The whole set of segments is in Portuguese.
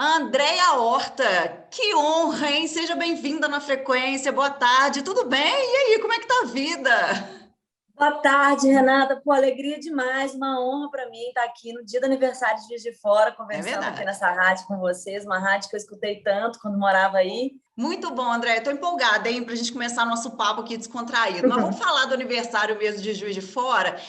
Andréia Horta, que honra, hein? Seja bem-vinda na Frequência, boa tarde, tudo bem? E aí, como é que tá a vida? Boa tarde, Renata. Pô, alegria demais, uma honra para mim estar aqui no dia do aniversário de Juiz de Fora, É conversando aqui verdade. nessa rádio com vocês, uma rádio que eu escutei tanto quando morava aí. Muito bom, André. Estou empolgada, hein, para a gente começar nosso papo aqui descontraído. Mas vamos falar do aniversário mesmo de Juiz de Fora.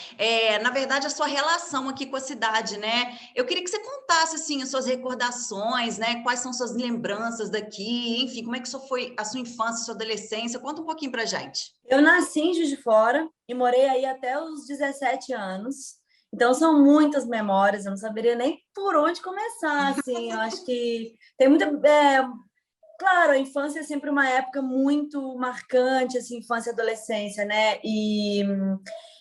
Na verdade, a sua relação aqui com a cidade, né? Eu queria que você contasse, assim, as suas recordações, né? Quais são suas lembranças daqui, enfim, como é que isso foi a sua infância, a sua adolescência? Conta um pouquinho pra gente. Eu nasci em Juiz de Fora e morei aí até os 17 anos. Então são muitas memórias, eu não saberia nem por onde começar, assim. Eu acho que tem muita, claro, a infância é sempre uma época muito marcante, assim, infância e adolescência, né? E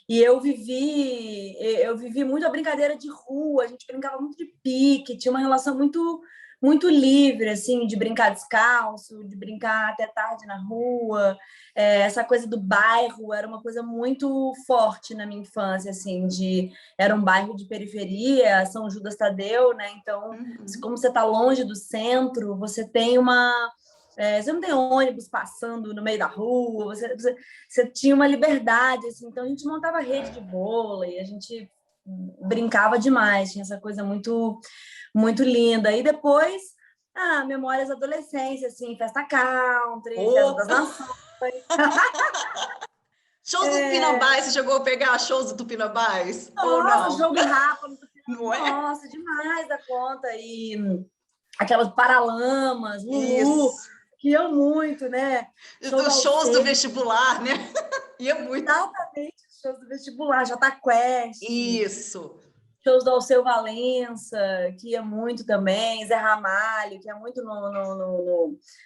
eu vivi muito a brincadeira de rua, a gente brincava muito de pique, tinha uma relação muito livre, assim, de brincar descalço, de brincar até tarde na rua. Essa coisa do bairro era uma coisa muito forte na minha infância, assim, era um bairro de periferia, São Judas Tadeu, né? Então, Uhum. como você está longe do centro, você não tem ônibus passando no meio da rua, você tinha uma liberdade, assim, então a gente montava rede de vôlei, a gente brincava demais, tinha essa coisa muito linda. E depois, memórias da adolescência, assim, festa country, festa das Opa! nações. Shows do É, Tupinambás, você chegou a pegar shows do Tupinambás? Ou nossa, não? jogo do Rapa, Não é? nossa, demais da conta. E aquelas Paralamas, Lulu, Isso. que eu muito, né? Show do Dos shows do Alceu, vestibular, né? Ia muito. exatamente, shows do vestibular, Jota Quest, Isso. shows do Alceu Valença, que ia muito também, Zé Ramalho, que ia muito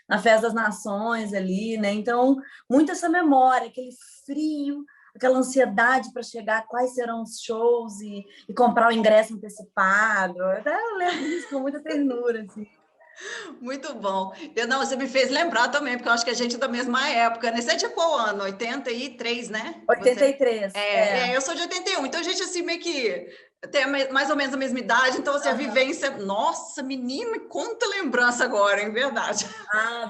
na Festa das Nações ali, né? Então, muito essa memória, aquele frio, aquela ansiedade para chegar, quais serão os shows e comprar o ingresso antecipado. Até eu lembro disso com muita ternura, assim. Muito bom. Não, você me fez lembrar também, porque eu acho que a gente é da mesma época, né? Você é de qual ano? 83, né? Você? 83, Eu sou de 81, então a gente assim meio que tem mais ou menos a mesma idade, então assim, a Uhum. vivência. Nossa, menina, quanta lembrança agora, em verdade.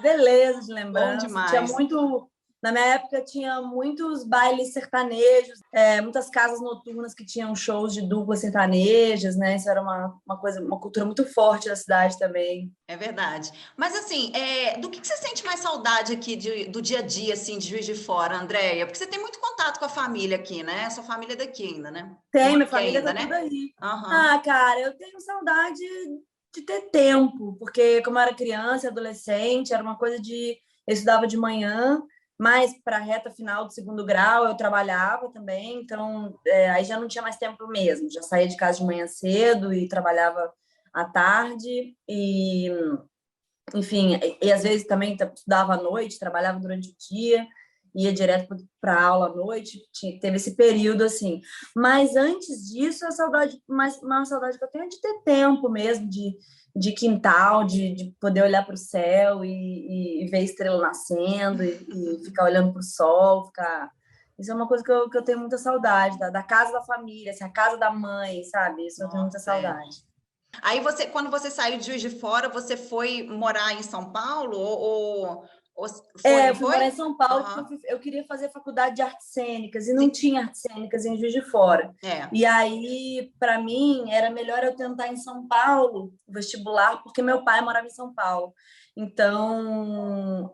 Beleza de Bom lembrança. Tinha demais. muito. Na minha época, tinha muitos bailes sertanejos, muitas casas noturnas que tinham shows de duplas sertanejas, né? Isso era uma coisa, uma cultura muito forte da cidade também. É verdade. Mas assim, do que você sente mais saudade aqui do dia a dia, assim, de Juiz de Fora, Andréia? Porque você tem muito contato com a família aqui, né? Sua família é daqui ainda, né? Tem, Mora minha aqui família ainda, tá tudo né? aí. Aham. Cara, eu tenho saudade de ter tempo, porque como eu era criança, e adolescente, era uma coisa de. Eu estudava de manhã, mas para a reta final do segundo grau eu trabalhava também, então aí já não tinha mais tempo mesmo. Já saía de casa de manhã cedo e trabalhava à tarde, enfim, e às vezes também estudava à noite, trabalhava durante o dia, ia direto para aula à noite, teve esse período assim. Mas antes disso, a saudade, uma saudade que eu tenho é de ter tempo mesmo, de quintal, de poder olhar para o céu e ver estrela nascendo e ficar olhando para o sol, ficar. Isso é uma coisa que eu tenho muita saudade, da casa da família, assim, a casa da mãe, sabe? Isso eu tenho muita Nossa, é. saudade. Aí você, quando você saiu de Juiz de Fora, você foi morar em São Paulo ou foi, não Eu fui foi? morar em São Paulo porque Aham. eu queria fazer faculdade de artes cênicas e não Sim. tinha artes cênicas em Juiz de Fora. É. E aí, para mim, era melhor eu tentar em São Paulo o vestibular, porque meu pai morava em São Paulo. Então,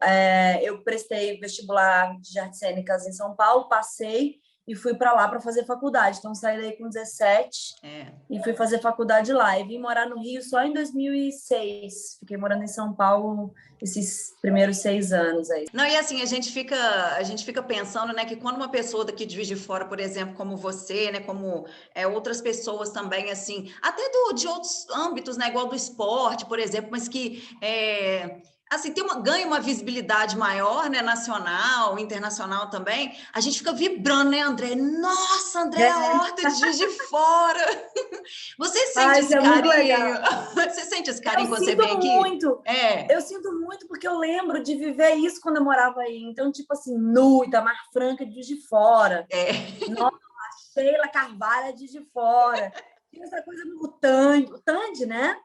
eu prestei vestibular de artes cênicas em São Paulo, passei e fui para lá para fazer faculdade. Então, saí daí com 17 É. e fui fazer faculdade lá. E vim morar no Rio só em 2006. Fiquei morando em São Paulo esses primeiros 6 anos aí. Não, e assim, a gente fica pensando, né, que quando uma pessoa daqui de Juiz de Fora, por exemplo, como você, né, como outras pessoas também, assim, até de outros âmbitos, né, igual do esporte, por exemplo, mas que, assim, ganha uma visibilidade maior, né, nacional, internacional também, a gente fica vibrando, né, André? Nossa, André Horta de Juiz de Fora! Você sente Isso esse é muito carinho? legal. Você sente esse Eu carinho quando você sinto vem aqui? muito. É, Eu sinto muito porque eu lembro de viver isso quando eu morava aí. Então, tipo assim, Nu, Itamar Franca de Juiz de Fora. é. Nossa, Sheila Carvalho é de Juiz de Fora. Tinha essa coisa no Tandy, né?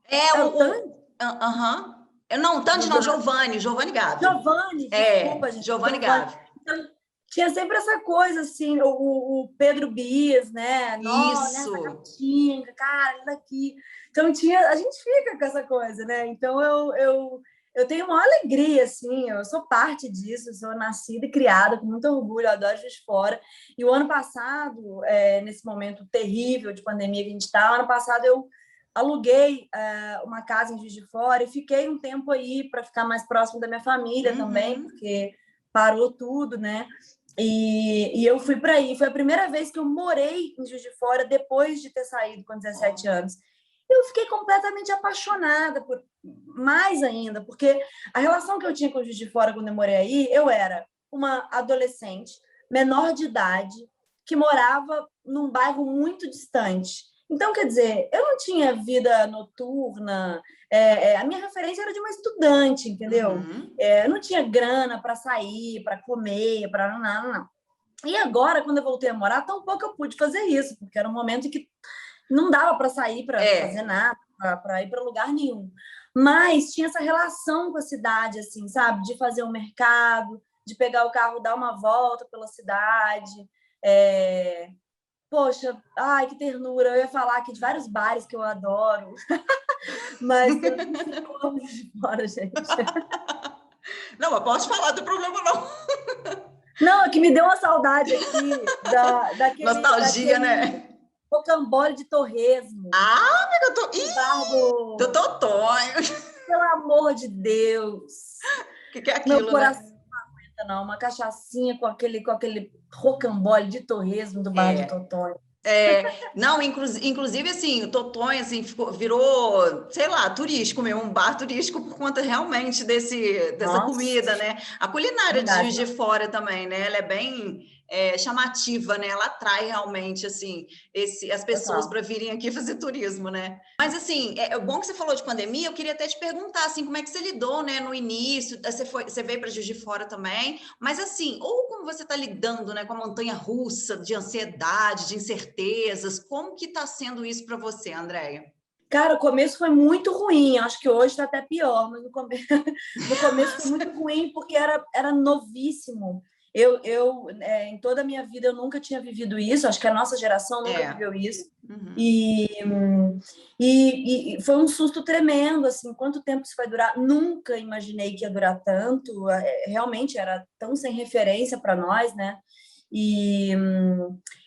É, Era o Tandy? Aham. Não, Tandy não, Giovanni Gavi. Giovanni, desculpa, gente. Giovanni Gavi. Então, tinha sempre essa coisa, assim, o Pedro Bias, né? Isso. Nessa Caatinga, cara, ele daqui. Então, a gente fica com essa coisa, né? Então, eu tenho uma alegria, assim, eu sou parte disso, eu sou nascida e criada com muito orgulho, eu adoro Juiz de Fora. E o ano passado, nesse momento terrível de pandemia que a gente está, ano passado eu aluguei uma casa em Juiz de Fora e fiquei um tempo aí para ficar mais próximo da minha família também, porque parou tudo, né? E eu fui para aí. Foi a primeira vez que eu morei em Juiz de Fora depois de ter saído com 17 anos. Eu fiquei completamente apaixonada por mais ainda, porque a relação que eu tinha com Juiz de Fora quando eu morei aí, eu era uma adolescente, menor de idade, que morava num bairro muito distante. Então, quer dizer, eu não tinha vida noturna, a minha referência era de uma estudante, entendeu? Eu não tinha grana para sair, para comer, para não. E agora, quando eu voltei a morar, tão pouco eu pude fazer isso, porque era um momento em que não dava para sair para fazer nada, para ir para lugar nenhum. Mas tinha essa relação com a cidade, assim, sabe? De fazer um mercado, de pegar o carro, dar uma volta pela cidade. Poxa, ai, que ternura. Eu ia falar aqui de vários bares que eu adoro. Mas eu não amo de fora, gente. Não, mas pode falar, não tem problema não. Não, é que me deu uma saudade aqui daquele... Nostalgia, né? Rocambole de Torresmo. Ah, amiga, do Totonho. Pelo amor de Deus. O que é aquilo, meu coração não aguenta, não. Uma cachaçinha com aquele rocambole de Torresmo do bar do Totonho. Não, inclusive, assim, o Totonho, assim, virou, sei lá, turístico mesmo, um bar turístico por conta realmente dessa comida, né? A culinária de Juiz de Fora também, né? Ela é bem chamativa, né? Ela atrai realmente, assim, as pessoas para virem aqui fazer turismo, né? Mas, assim, é bom que você falou de pandemia, eu queria até te perguntar, assim, como é que você lidou, né, no início? Você veio para Juiz de Fora também, mas, assim, ou como você está lidando, né, com a montanha-russa de ansiedade, de incertezas, como que está sendo isso para você, Andréia? Cara, o começo foi muito ruim, acho que hoje está até pior, mas no começo foi muito ruim porque era novíssimo. Em toda a minha vida, eu nunca tinha vivido isso, acho que a nossa geração nunca viveu isso. E foi um susto tremendo, assim, quanto tempo isso vai durar? Nunca imaginei que ia durar tanto, realmente era tão sem referência para nós, né?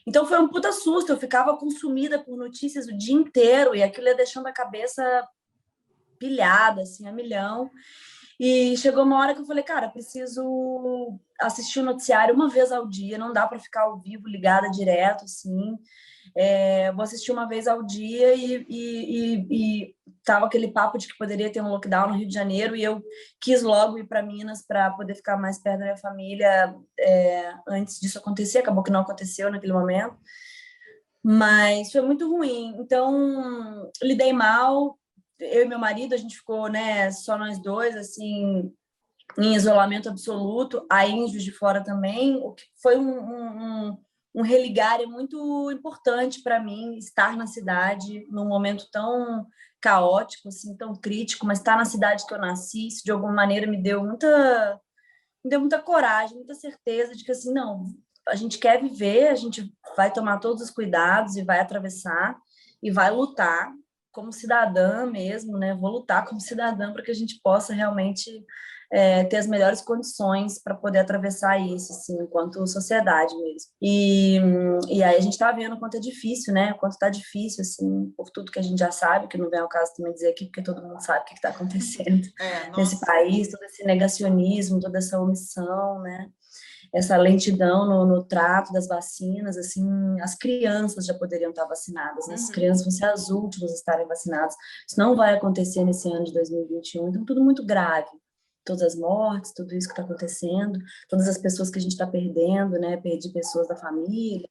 Então foi um puta susto, eu ficava consumida por notícias o dia inteiro e aquilo ia deixando a cabeça pilhada, assim, a milhão. E chegou uma hora que eu falei, cara, preciso assistir o noticiário uma vez ao dia, não dá para ficar ao vivo, ligada direto, assim. Vou assistir uma vez ao dia e tava aquele papo de que poderia ter um lockdown no Rio de Janeiro e eu quis logo ir para Minas para poder ficar mais perto da minha família antes disso acontecer. Acabou que não aconteceu naquele momento, mas foi muito ruim. Então, lidei mal. Eu e meu marido, a gente ficou, né, só nós dois, assim, em isolamento absoluto, aí em Juiz de Fora também, o que foi um religar muito importante para mim, estar na cidade num momento tão caótico, assim, tão crítico, mas estar na cidade que eu nasci, isso de alguma maneira me deu muita coragem, muita certeza de que, assim, não, a gente quer viver, a gente vai tomar todos os cuidados e vai atravessar e vai lutar como cidadã mesmo, né? Vou lutar como cidadã para que a gente possa realmente ter as melhores condições para poder atravessar isso, assim, enquanto sociedade mesmo. E aí a gente está vendo o quanto é difícil, né? O quanto está difícil, assim, por tudo que a gente já sabe, que não vem ao caso também dizer aqui, porque todo mundo sabe o que está acontecendo nesse país, todo esse negacionismo, toda essa omissão, né? Essa lentidão no trato das vacinas, assim, as crianças já poderiam estar vacinadas, né? As crianças vão ser as últimas a estarem vacinadas. Isso não vai acontecer nesse ano de 2021, então tudo muito grave. Todas as mortes, tudo isso que está acontecendo, todas as pessoas que a gente está perdendo, né? Perdi pessoas da família.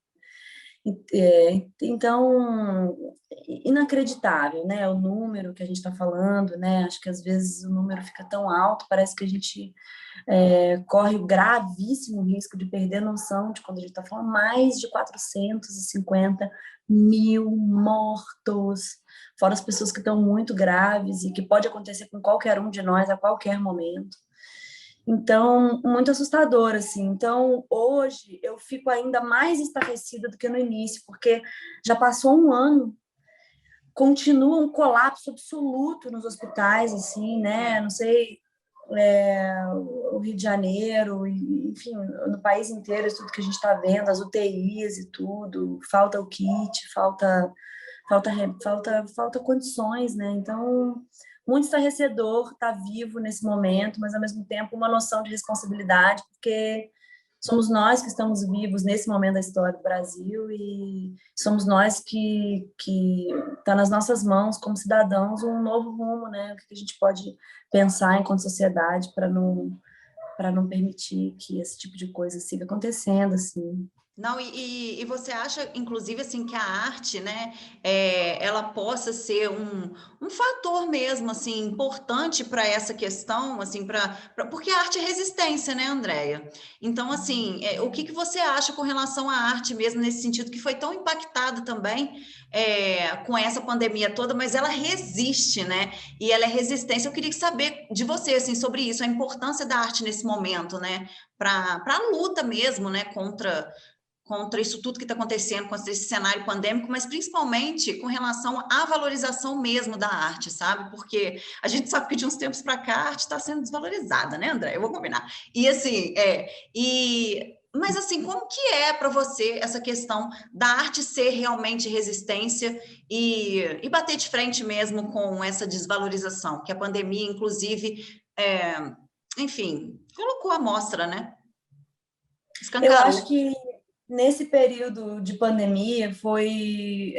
Então, inacreditável, né? O número que a gente está falando, né? Acho que às vezes o número fica tão alto, parece que a gente corre o gravíssimo risco de perder a noção de quando a gente está falando mais de 450 mil mortos, fora as pessoas que estão muito graves e que pode acontecer com qualquer um de nós a qualquer momento. Então, muito assustador, assim. Então, hoje, eu fico ainda mais estarrecida do que no início, porque já passou um ano, continua um colapso absoluto nos hospitais, assim, né? Não sei, o Rio de Janeiro, enfim, no país inteiro, isso tudo que a gente está vendo, as UTIs e tudo, falta o kit, falta condições, né? Então, muito estarrecedor estar vivo nesse momento, mas ao mesmo tempo uma noção de responsabilidade, porque somos nós que estamos vivos nesse momento da história do Brasil e somos nós que está nas nossas mãos como cidadãos um novo rumo, né? O que a gente pode pensar enquanto sociedade para não permitir que esse tipo de coisa siga acontecendo, assim. Não, e você acha, inclusive, assim, que a arte, né, ela possa ser um fator mesmo, assim, importante para essa questão, assim, porque a arte é resistência, né, Andréia? Então, assim, o que você acha com relação à arte mesmo, nesse sentido, que foi tão impactada também com essa pandemia toda, mas ela resiste, né? E ela é resistência. Eu queria saber de você, assim, sobre isso, a importância da arte nesse momento, né, para a luta mesmo, né, contra isso tudo que está acontecendo, contra esse cenário pandêmico, mas principalmente com relação à valorização mesmo da arte, sabe? Porque a gente sabe que de uns tempos para cá a arte está sendo desvalorizada, né, André? Eu vou combinar. E assim, mas assim, como que é para você essa questão da arte ser realmente resistência e bater de frente mesmo com essa desvalorização, que a pandemia, inclusive, enfim, colocou à mostra, né? Eu acho Escancarou. que nesse período de pandemia foi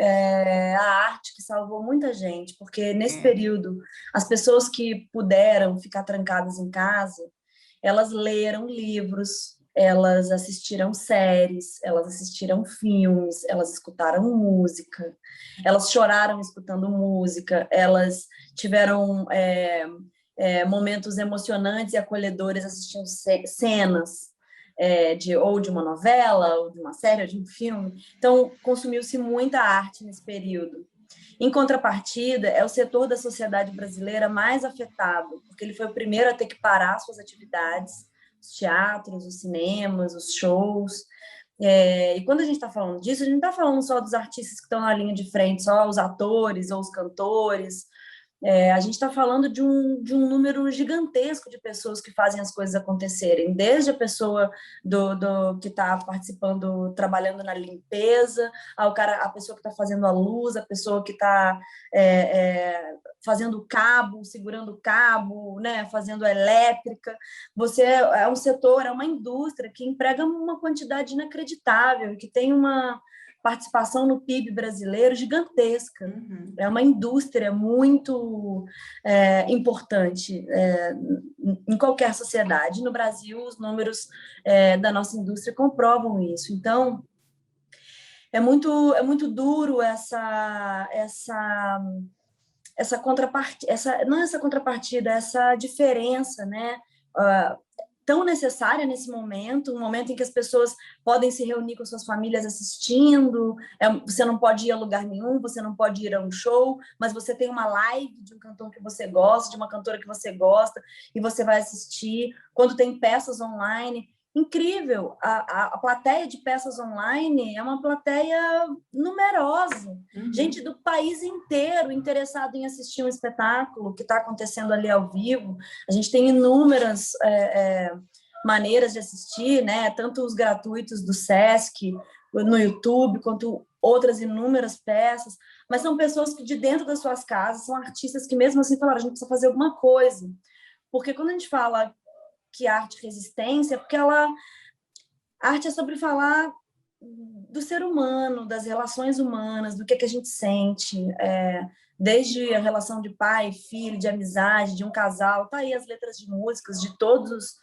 a arte que salvou muita gente, porque nesse É. período as pessoas que puderam ficar trancadas em casa, elas leram livros, elas assistiram séries, elas assistiram filmes, elas escutaram música, elas choraram escutando música, elas tiveram momentos emocionantes e acolhedores assistindo cenas ou de uma novela, ou de uma série, ou de um filme. Então, consumiu-se muita arte nesse período. Em contrapartida, é o setor da sociedade brasileira mais afetado, porque ele foi o primeiro a ter que parar suas atividades, os teatros, os cinemas, os shows. E quando a gente está falando disso, a gente não está falando só dos artistas que estão na linha de frente, só os atores ou os cantores. A gente está falando de um número gigantesco de pessoas que fazem as coisas acontecerem, desde a pessoa que está participando, trabalhando na limpeza, a pessoa que está fazendo a luz, a pessoa que está fazendo o cabo, segurando o cabo, né, fazendo a elétrica. Você é um setor, é uma indústria que emprega uma quantidade inacreditável, que tem uma participação no PIB brasileiro gigantesca. Uhum. É uma indústria muito importante em qualquer sociedade. No Brasil, os números da nossa indústria comprovam isso. Então, é muito duro essa contrapartida, não essa contrapartida, essa diferença, né? Tão necessária nesse momento, um momento em que as pessoas podem se reunir com suas famílias assistindo, você não pode ir a lugar nenhum, você não pode ir a um show, mas você tem uma live de um cantor que você gosta, de uma cantora que você gosta, e você vai assistir. Quando tem peças online, incrível, a plateia de peças online é uma plateia numerosa, gente do país inteiro interessado em assistir um espetáculo que está acontecendo ali ao vivo. A gente tem inúmeras maneiras de assistir, né? Tanto os gratuitos do Sesc, no YouTube, quanto outras inúmeras peças, mas são pessoas que de dentro das suas casas, são artistas que mesmo assim falaram, a gente precisa fazer alguma coisa, porque quando a gente fala que arte é resistência, porque a arte é sobre falar do ser humano, das relações humanas, do que a gente sente, desde a relação de pai, filho, de amizade, de um casal, tá aí as letras de músicas de todos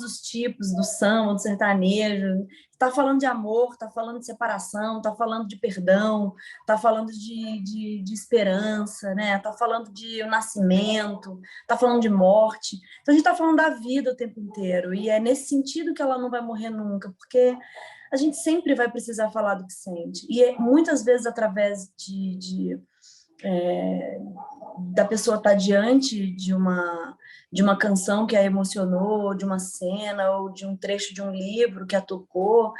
os tipos, do samba, do sertanejo, Tá falando de amor, tá falando de separação, tá falando de perdão, tá falando de esperança, né? Tá falando de nascimento, tá falando de morte. Então, a gente tá falando da vida o tempo inteiro. E é nesse sentido que ela não vai morrer nunca, porque a gente sempre vai precisar falar do que sente. E muitas vezes através da pessoa estar diante de uma canção que a emocionou, de uma cena ou de um trecho de um livro que a tocou,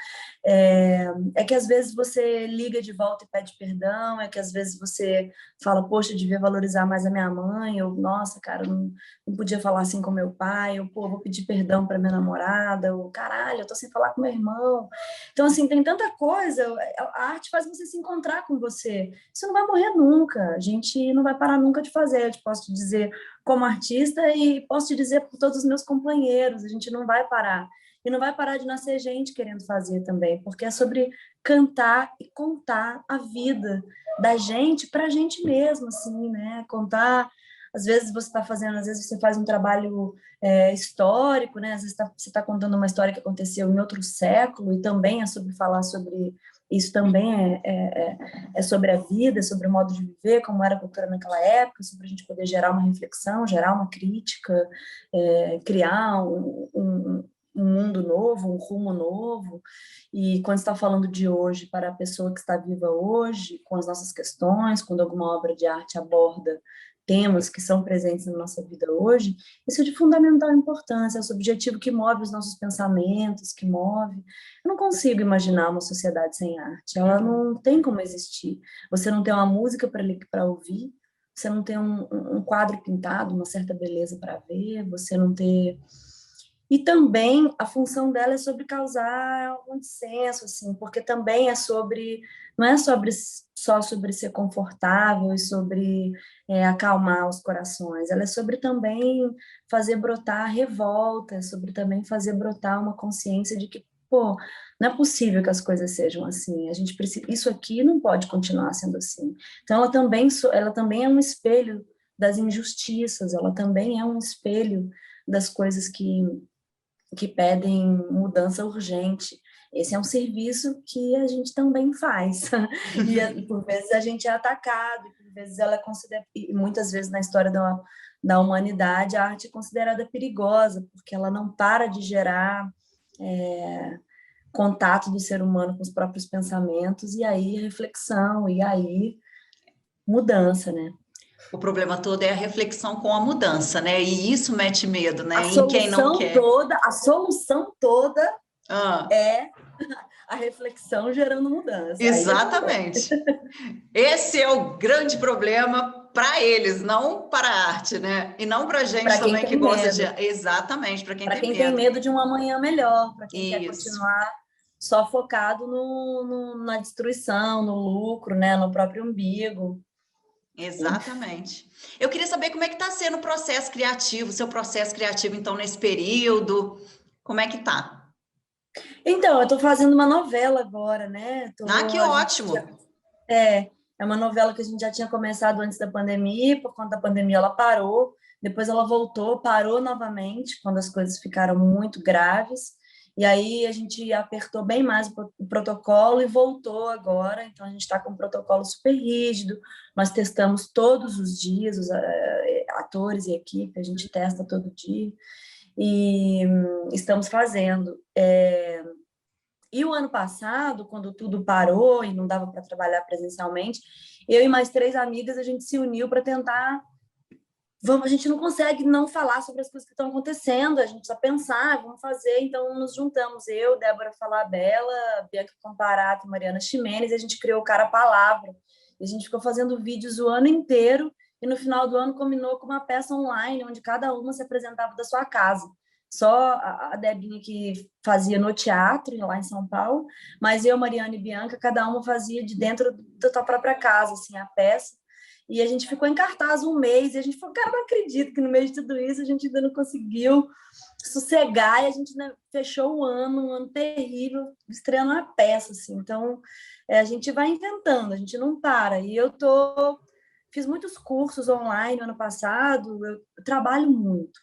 é que às vezes você liga de volta e pede perdão, é que às vezes você fala, poxa, eu devia valorizar mais a minha mãe, ou nossa, cara, não podia falar assim com meu pai, ou pô, vou pedir perdão para minha namorada, ou caralho, eu tô sem falar com meu irmão. Então, assim, tem tanta coisa, a arte faz você se encontrar com você. Isso não vai morrer nunca, a gente não vai parar nunca de fazer, eu te posso te dizer como artista e posso te dizer por todos os meus companheiros, a gente não vai parar. E não vai parar de nascer gente querendo fazer também, porque é sobre cantar e contar a vida da gente para a gente mesmo, assim, né? Contar, às vezes você está fazendo, às vezes você faz um trabalho histórico, né? Às vezes você está contando uma história que aconteceu em outro século e também é sobre falar sobre isso também é sobre a vida, sobre o modo de viver, como era a cultura naquela época, sobre a gente poder gerar uma reflexão, gerar uma crítica, criar um mundo novo, um rumo novo. E quando está falando de hoje para a pessoa que está viva hoje, com as nossas questões, quando alguma obra de arte aborda temas que são presentes na nossa vida hoje, isso é de fundamental importância, é o subjetivo que move os nossos pensamentos, que move. Eu não consigo imaginar uma sociedade sem arte, ela não tem como existir. Você não tem uma música para ouvir, você não tem um quadro pintado, uma certa beleza para ver, você não tem... E também a função dela é sobre causar um dissenso, assim, porque também é sobre, não é só sobre ser confortável e sobre acalmar os corações, ela é sobre também fazer brotar a revolta, é sobre também fazer brotar uma consciência de que, pô, não é possível que as coisas sejam assim, a gente precisa, isso aqui não pode continuar sendo assim. Então ela também é um espelho das injustiças, ela também é um espelho das coisas que pedem mudança urgente. Esse é um serviço que a gente também faz. E por vezes a gente é atacado, e por vezes ela é considerada, e muitas vezes na história da humanidade, a arte é considerada perigosa, porque ela não para de gerar contato do ser humano com os próprios pensamentos, e aí reflexão, e aí mudança, né? O problema todo é a reflexão com a mudança, né? E isso mete medo, né? Em quem não quer. A solução toda Ah, é a reflexão gerando mudança. exatamente. Esse é o grande problema para eles, não para a arte, né? E não para a gente Para quem também que tem gosta de. medo. Exatamente, para quem Para tem quem tem medo. medo de um amanhã melhor, para quem quer Isso, continuar só focado na destruição, no lucro, né, no próprio umbigo. exatamente. Eu queria saber como é que está sendo o processo criativo, seu processo criativo, então, nesse período. Como é que tá? Então, eu estou fazendo uma novela agora, né? Ah, que A gente ótimo! é uma novela que a gente já tinha começado antes da pandemia, por conta da pandemia ela parou, depois ela voltou, parou novamente, quando as coisas ficaram muito graves, e aí a gente apertou bem mais o protocolo e voltou agora, então a gente está com um protocolo super rígido, nós testamos todos os dias, os atores e equipe, a gente testa todo dia, e estamos fazendo. E o ano passado, quando tudo parou e não dava para trabalhar presencialmente, eu e mais 3 amigas, a gente se uniu para tentar. Vamos, a gente não consegue não falar sobre as coisas que estão acontecendo, a gente precisa pensar, vamos fazer, então nos juntamos, eu, Débora Falabella, Bianca Comparato, Mariana Ximenes, e a gente criou o Cara Palavra. E a gente ficou fazendo vídeos o ano inteiro, e no final do ano combinou com uma peça online, onde cada uma se apresentava da sua casa. Só a Debinha que fazia no teatro, lá em São Paulo, mas eu, Mariana e Bianca, cada uma fazia de dentro da sua própria casa, assim, a peça. E a gente ficou em cartaz um mês, e a gente falou, cara, não acredito que no meio de tudo isso a gente ainda não conseguiu sossegar, e a gente, né, fechou o ano, um ano terrível, estreando uma peça, assim. Então, a gente vai inventando, a gente não para. E fiz muitos cursos online no ano passado, eu trabalho muito.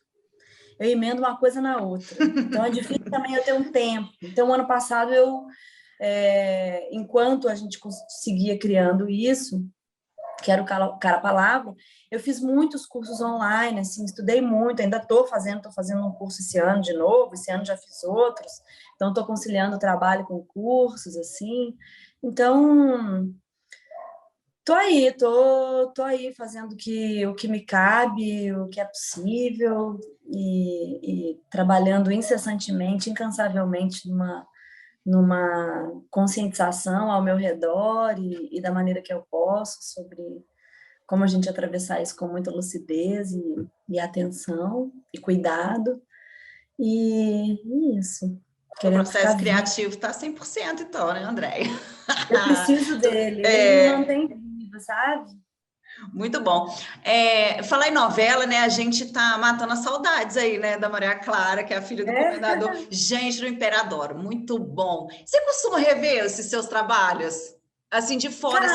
eu emendo uma coisa na outra. Então, é difícil também eu ter um tempo. Então, ano passado, enquanto a gente seguia criando isso, que era o Cara Palavra, eu fiz muitos cursos online, assim, estudei muito, ainda estou fazendo um curso esse ano de novo, esse ano já fiz outros, então estou conciliando o trabalho com cursos, assim, então tô aí fazendo o que me cabe, o que é possível, e trabalhando incessantemente, incansavelmente numa conscientização ao meu redor e da maneira que eu posso sobre como a gente atravessar isso com muita lucidez e atenção e cuidado. E isso. O Querendo ficar processo viva. criativo está 100% então, né, Andréia? Eu preciso dele, ele me mantém viva, sabe? Muito bom. Falar em novela, né? A gente tá matando as saudades aí, né? Da Maria Clara, que é a filha do comendador. Gente do Imperador, muito bom. Você costuma rever esses seus trabalhos? Assim, de fora,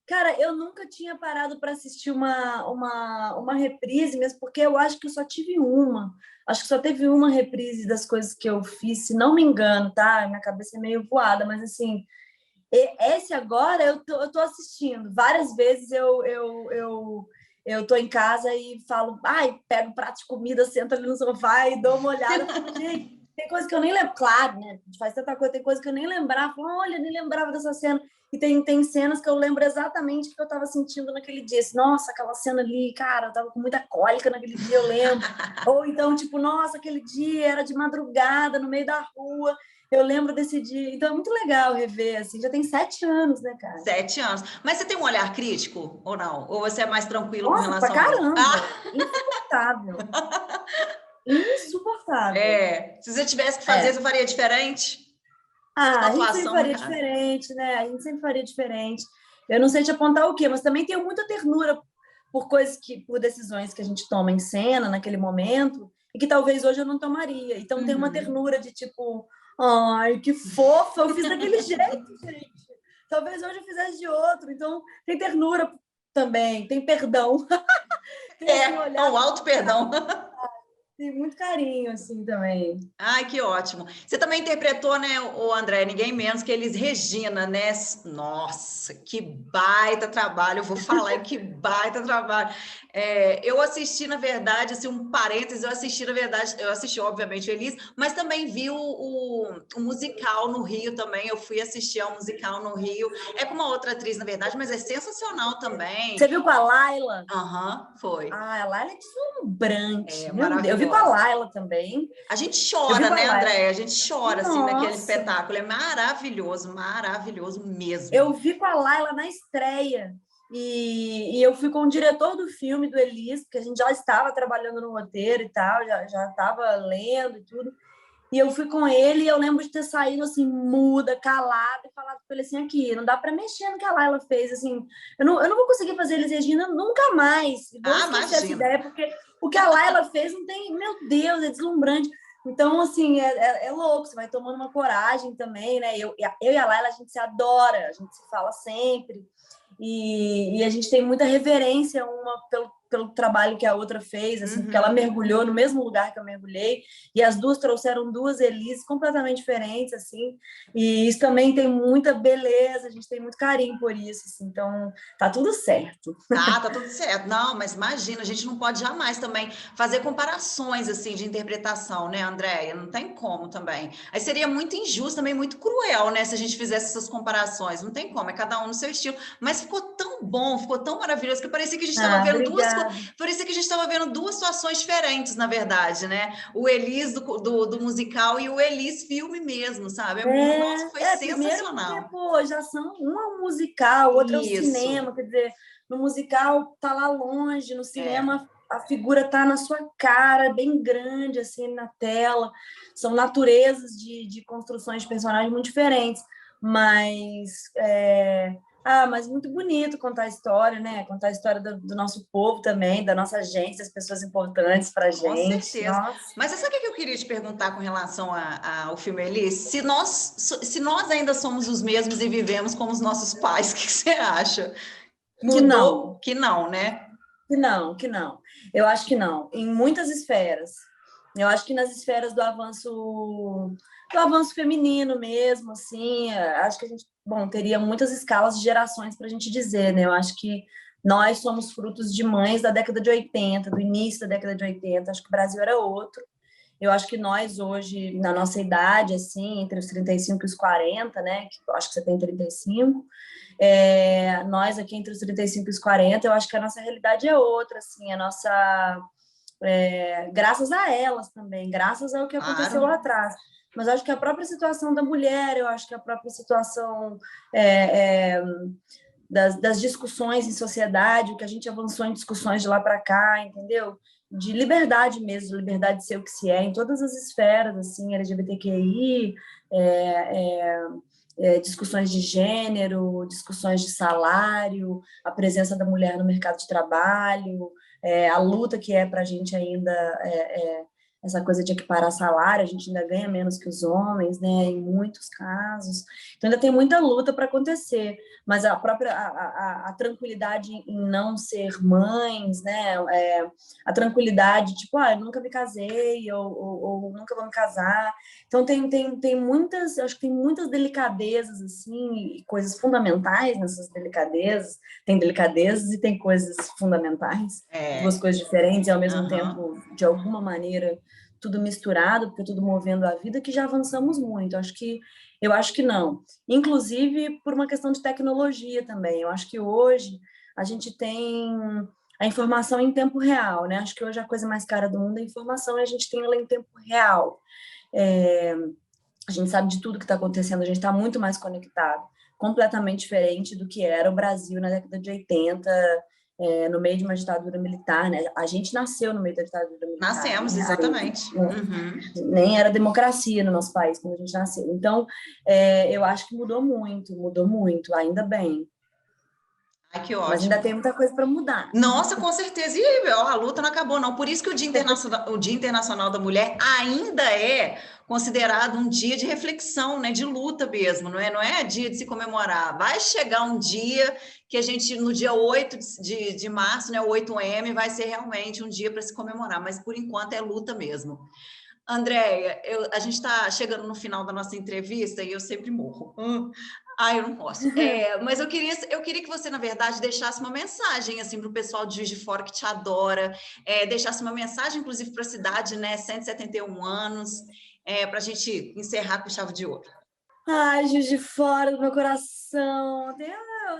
Cara, eu nunca tinha parado para assistir uma reprise, mesmo porque eu acho que eu só tive uma. Acho que só teve uma reprise das coisas que eu fiz, se não me engano, tá? Minha cabeça é meio voada, mas assim, esse agora eu tô assistindo. Várias vezes eu tô em casa e falo, ai, pego um prato de comida, sento ali no sofá e dou uma olhada. Gente, tem coisa que eu nem lembro. Claro, né? A gente faz tanta coisa, tem coisa que eu nem lembrava. Olha, nem lembrava dessa cena. E tem cenas que eu lembro exatamente o que eu estava sentindo naquele dia. Assim, nossa, aquela cena ali, cara, eu tava com muita cólica naquele dia, eu lembro. Ou então, tipo, nossa, aquele dia era de madrugada, no meio da rua. Eu lembro desse dia. Então, é muito legal rever, assim. Já tem 7 anos, né, cara? 7 anos. Mas você tem um olhar crítico ou não? Ou você é mais tranquilo com Nossa, pra relação a isso? caramba! Insuportável. Insuportável. Se você tivesse que fazer, você faria diferente? A gente sempre Atuação, no faria caso. diferente, né? A gente sempre faria diferente. Eu não sei te apontar o quê, mas também tenho muita ternura por decisões que a gente toma em cena naquele momento e que talvez hoje eu não tomaria. Então tem uma ternura de tipo, ai, que fofa, eu fiz daquele jeito, gente. Talvez hoje eu fizesse de outro. Então tem ternura também, tem perdão. Tem um alto perdão. Tem muito carinho, assim, também. Ai, que ótimo. Você também interpretou, né, o André, ninguém menos que Elis Regina, né? Nossa, que baita trabalho. Eu vou falar que baita trabalho. Eu assisti, na verdade, assim, um parênteses, eu assisti, obviamente, Elis, mas também vi o musical no Rio também. Eu fui assistir ao musical no Rio. É com uma outra atriz, na verdade, mas é sensacional também. Você viu com a Laila? Foi. A Laila é deslumbrante. Meu Deus, eu vi com a Maravilhosa. Laila também. A gente chora, né, Andréia? A gente chora, assim, naquele Nossa. espetáculo. É maravilhoso, maravilhoso mesmo. Eu vi com a Laila na estreia. E eu fui com o diretor do filme, do Elis, porque a gente já estava trabalhando no roteiro e tal, já estava lendo e tudo. E eu fui com ele e eu lembro de ter saído assim, muda, calada, e falado com ele assim, aqui, não dá para mexer no que a Laila fez, assim, eu não vou conseguir fazer Elis Regina nunca mais. Vou esquecer essa ideia, porque o que a Laila fez não tem, meu Deus, é deslumbrante. Então, assim, é louco, você vai tomando uma coragem também, né? Eu e a Laila, a gente se adora, a gente se fala sempre. E a gente tem muita reverência uma pelo trabalho que a outra fez, assim, porque ela mergulhou no mesmo lugar que eu mergulhei, e as duas trouxeram duas Elises completamente diferentes, assim, e isso também tem muita beleza, a gente tem muito carinho por isso, assim, então tá tudo certo. Tá tudo certo. Não, mas imagina, a gente não pode jamais também fazer comparações, assim, de interpretação, né, Andréia? Não tem como também. Aí seria muito injusto, também muito cruel, né, se a gente fizesse essas comparações. Não tem como, é cada um no seu estilo. Mas ficou tão bom, ficou tão maravilhoso, que parecia que a gente estava vendo parecia que a gente estava vendo duas situações diferentes, na verdade, né? O Elis do musical e o Elis filme mesmo, sabe? Nossa, foi sensacional. Primeiro porque, pô, já são uma musical, outra é o cinema, quer dizer, no musical tá lá longe, no cinema a figura tá na sua cara, bem grande, assim, na tela. São naturezas de construções de personagens muito diferentes, mas mas muito bonito contar a história, né? Contar a história do nosso povo também, da nossa gente, das pessoas importantes para a gente. Com certeza. Nossa. Mas você sabe o que eu queria te perguntar com relação ao filme Elis? Se nós ainda somos os mesmos e vivemos como os nossos pais, o que você acha? Mudou? Que não, né? Que não. Eu acho que não. Em muitas esferas. Eu acho que nas esferas do avanço feminino mesmo, assim, acho que a gente, bom, teria muitas escalas de gerações para a gente dizer, né? Eu acho que nós somos frutos de mães da década de 80, do início da década de 80. Acho que o Brasil era outro. Eu acho que nós hoje, na nossa idade, assim, entre os 35 e os 40, né? Que eu acho que você tem 35, nós aqui entre os 35 e os 40, eu acho que a nossa realidade é outra, assim, a nossa graças a elas também, graças ao que aconteceu Claro. lá atrás. Mas acho que a própria situação da mulher, eu acho que a própria situação das discussões em sociedade, o que a gente avançou em discussões de lá para cá, entendeu? De liberdade mesmo, de liberdade de ser o que se é, em todas as esferas, assim, LGBTQI, discussões de gênero, discussões de salário, a presença da mulher no mercado de trabalho, a luta que é para a gente ainda essa coisa de equiparar salário, a gente ainda ganha menos que os homens, né, em muitos casos. Então ainda tem muita luta para acontecer, mas a própria a tranquilidade em não ser mães, né, a tranquilidade, tipo, eu nunca me casei, ou nunca vou me casar. Então tem muitas, acho que tem muitas delicadezas, assim, e coisas fundamentais nessas delicadezas. Tem delicadezas e tem coisas fundamentais, duas coisas diferentes e ao mesmo tempo, de alguma maneira, tudo misturado, porque tudo movendo a vida, que já avançamos muito. Eu acho que não. Inclusive por uma questão de tecnologia também. Eu acho que hoje a gente tem a informação em tempo real, né? Acho que hoje a coisa mais cara do mundo é a informação e a gente tem ela em tempo real. A gente sabe de tudo que está acontecendo, a gente está muito mais conectado, completamente diferente do que era o Brasil na década de 80, no meio de uma ditadura militar, né? A gente nasceu no meio da ditadura militar. Nascemos, exatamente. Nem era democracia no nosso país quando a gente nasceu. Então, eu acho que mudou muito, ainda bem. Ai, que ótimo. Mas ainda tem muita coisa para mudar. Nossa, com certeza. E a luta não acabou, não. Por isso que o Dia Internacional da Mulher ainda é considerado um dia de reflexão, né? De luta mesmo, não é dia de se comemorar. Vai chegar um dia que a gente, no dia 8 de março, né? O 8M, vai ser realmente um dia para se comemorar, mas por enquanto é luta mesmo. Andréia, a gente está chegando no final da nossa entrevista e eu sempre morro. Eu não posso. Mas eu queria que você, na verdade, deixasse uma mensagem assim para o pessoal de Juiz de Fora que te adora, deixasse uma mensagem, inclusive, para a cidade, né? 171 anos, para a gente encerrar com chave de ouro. Ai, Juiz de Fora do meu coração.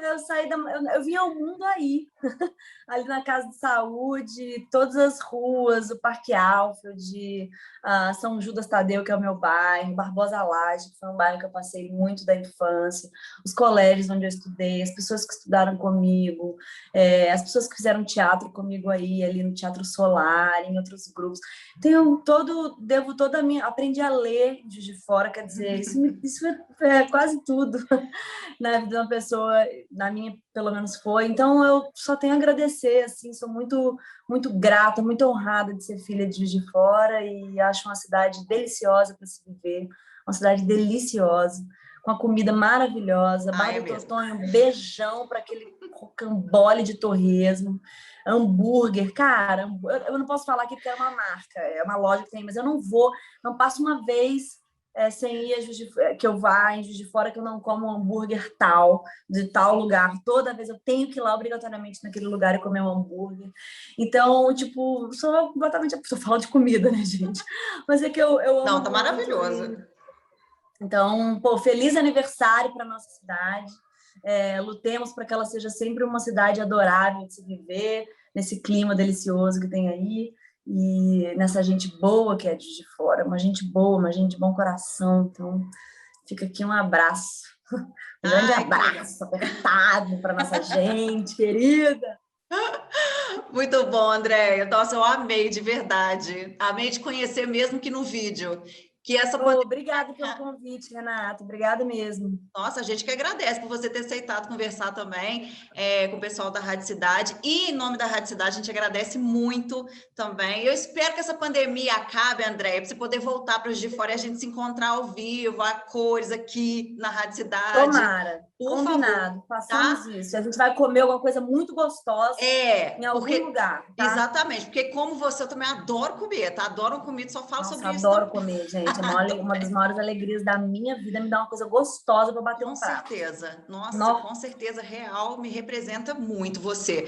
Eu saí eu vim ao mundo aí, ali na Casa de Saúde, todas as ruas, o Parque Alfield, São Judas Tadeu, que é o meu bairro, Barbosa Lage, que foi um bairro que eu passei muito da infância, os colégios onde eu estudei, as pessoas que estudaram comigo, as pessoas que fizeram teatro comigo aí, ali no Teatro Solar, em outros grupos. Devo toda a minha... Aprendi a ler de Juiz de Fora, quer dizer, isso é quase tudo na vida de uma pessoa, na minha, pelo menos foi. Então, eu só tenho a agradecer, assim, sou muito, muito grata, muito honrada de ser filha de Juiz de Fora e acho uma cidade deliciosa para se viver, uma cidade deliciosa, com a comida maravilhosa. Bar do Totonho, um beijão para aquele rocambole de torresmo, hambúrguer, cara, eu não posso falar aqui porque é uma marca, é uma loja que tem, mas eu não passo uma vez sem ir que eu vá em Juiz de Fora que eu não como um hambúrguer de tal lugar. Toda vez eu tenho que ir lá obrigatoriamente naquele lugar e comer um hambúrguer. Então, tipo, sou completamente... Estou falando de comida, né, gente? Mas é que eu amo... Não, tá maravilhoso. Então, feliz aniversário para nossa cidade. Lutemos para que ela seja sempre uma cidade adorável de se viver, nesse clima delicioso que tem aí. E nessa gente boa que é de Fora, uma gente boa, uma gente de bom coração. Então, fica aqui um abraço, um grande abraço apertado para nossa gente querida. Muito bom, Andréia. Nossa, eu amei de verdade. Amei te conhecer mesmo que no vídeo. Obrigada pelo convite, Renata. Obrigada mesmo. Nossa, a gente que agradece por você ter aceitado conversar também com o pessoal da Rádio Cidade. E em nome da Rádio Cidade, a gente agradece muito também. Eu espero que essa pandemia acabe, Andréia, para você poder voltar para os de fora e a gente se encontrar ao vivo, a cores aqui na Rádio Cidade. Tomara. Por Combinado, favor, tá? façamos isso. A gente vai comer alguma coisa muito gostosa em algum Porque lugar, tá? exatamente, porque como você, eu também adoro comer, tá? Adoro comida, só falo Nossa, sobre eu isso adoro também. comer, gente. Uma das maiores alegrias da minha vida é me dar uma coisa gostosa para bater Com um prato. certeza, nossa, Nossa, com certeza, real, me representa muito você.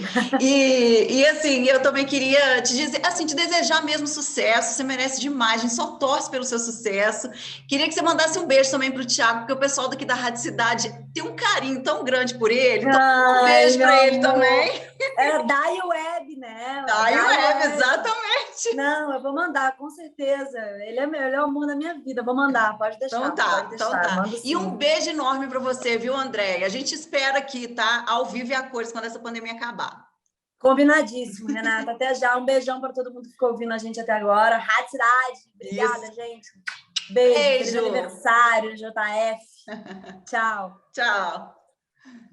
Assim, eu também queria te dizer, assim, te desejar mesmo sucesso, você merece demais, a gente só torce pelo seu sucesso. Queria que você mandasse um beijo também para o Thiago, porque o pessoal daqui da Rádio Cidade tem um carinho tão grande por ele, então um ai, beijo meu para ele amor. também. Era Dai Web, né? Tá, e o Dai Web, Web. exatamente. Não, eu vou mandar, com certeza. Ele é o amor da minha vida. Vou mandar, Então pode tá, então deixar. tá. Mando E um sim. beijo enorme para você, viu, André? A gente espera aqui, tá? Ao vivo e a cores quando essa pandemia acabar. Combinadíssimo, Renata. Até já. Um beijão para todo mundo que ficou ouvindo a gente até agora. Rádio Cidade. Isso. Obrigada, gente. Beijo. Feliz Beijo. aniversário, JF. Tchau. Tchau.